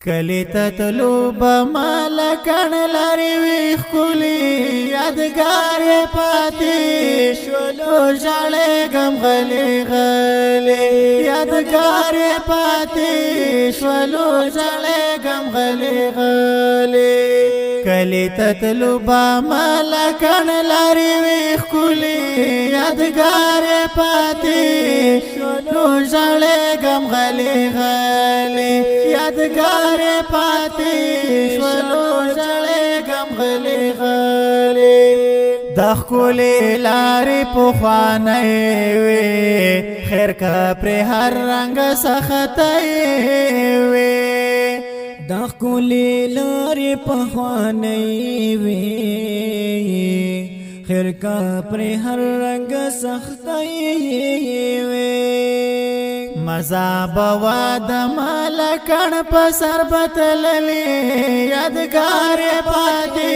کلی تتلو بمال کن لاری ویخ کلی یادگار پاتی شلو جاله گم غلی غلی یادگار پاتی شلو جاله گم غلی غلی کلی تتلو بمال کن لاری ویخ کلی یادگار پاتی شلو جاله گم غلی غلی یادگار پاتی شلو جړې غم غلي غلي د ښکلې لارې پخوانۍ وې خیر که پرې هر رنګ سختۍ وې د ښکلې لارې پخوانۍ وې خیر که پرې هر رنګ سختۍ وې مزا بوا د مالکن په سر بتللی یادگار پاتی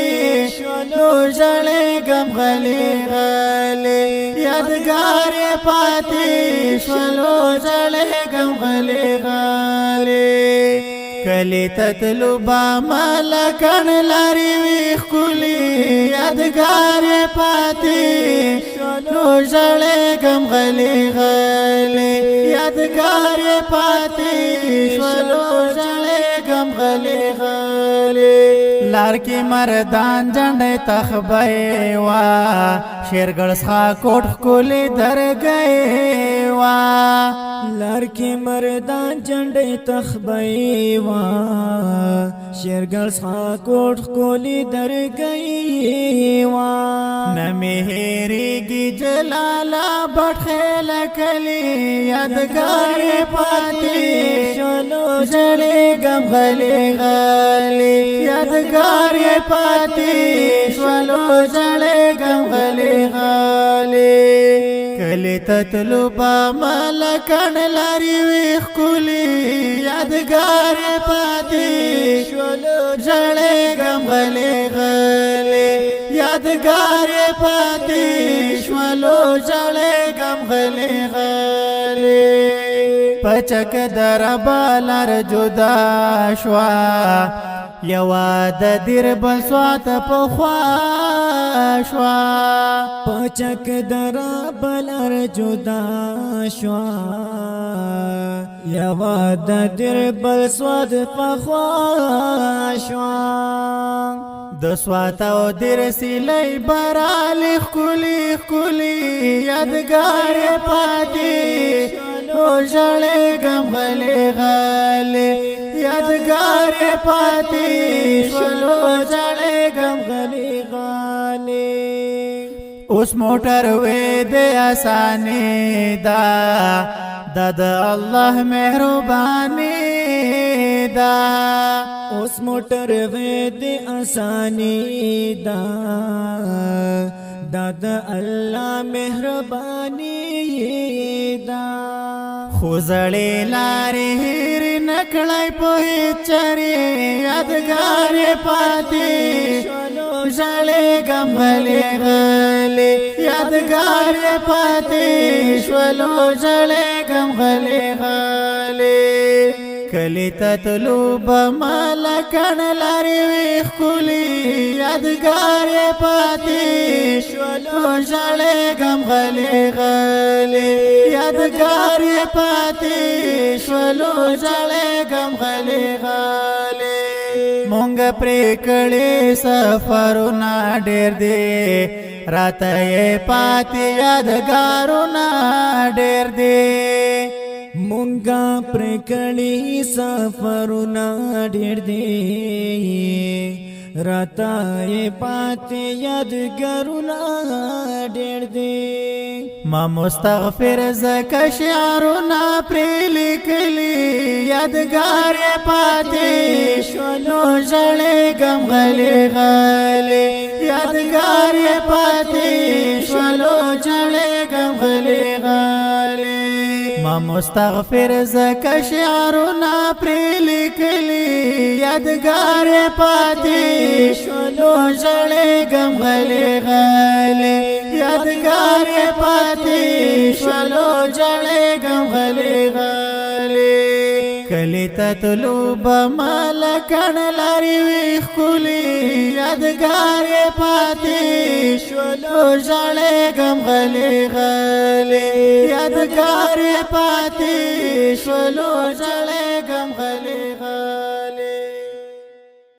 شلو جړې غم غلي غلي یادگار پاتی شلو جړې غم غلي غلي کلی تتلو با مالکن لاری ویخ کلی یادگار پاتی شلو جړې غم غلي غلي یادگار پاتی شلو جړې غم غلي غلي لار کې مردان جنډې تخبې وا شیرګل څخه کوټ کولی درګې وا لار کې مردان جنډې تخبې وا شیرګل څخه کوټ کولی درګې وا نمې هېرېږي جلالا بټخېل کلی یادګار پاتی شلو جړې غم غلي غلي یادګار پاتی شلو جړې غم غلي غلي کلی تتلو با مالکن لاری ویخ کلی یادگار پاتی شلو جړې غم غلي غلي یادگار پاتی شلو جړې غم غلي غلي پچک در بالر جدا شوا یوا د دیر بل سوات په خوا شوا پچک در بلر جدا شوا یوا د دیر بل سوات په خوا شوا د سوات او دیر سیلای برالی خکلی خکلی یادگار پاتی شلو جړې غم غلي غلي یادگار پاتی شلو جړې غم غلي غلي اوس موټر وې د اساني دا د الله مهرباني دا اوس موټر وې د اساني دا د الله مهرباني دا خو زړې لارې هېر نکړای په چرې یادګار پاتې شلو جړې غم غلي غلي یادګار پاتې شلو جړې غم غلي غلي کلی تتلو بمالکن لاری ویخ کلی یادگار پاتی شلو جړې غم غلي غلي یادگار پاتی شلو جړې غم غلي غلي مونږ پرې کړې سفرونه ډېر دي راته پاتی یادګارونه ډېر دي مونږه پر کړي سفرونه ډېر دي راته پاتې یادګارونه ډېر دي ما مستغفر زکه شعرونه پرې لیکلي یادګار پاتې شلو جړې غم غلي غلي یادګار پاتې شلو جړې غم غلي غلي ما مستغفر زکه شعرونه پرې لیکلي یادګار پاتې شلو جړې غم غلي غلي یادګار پاتې شلو جړې غم غلي غلي کلی تتلو بملکن لاری وی خکولی یادگار پاتی شولو جړېږم غلی غلی یادگار پاتی شولو جړېږم غلی غلی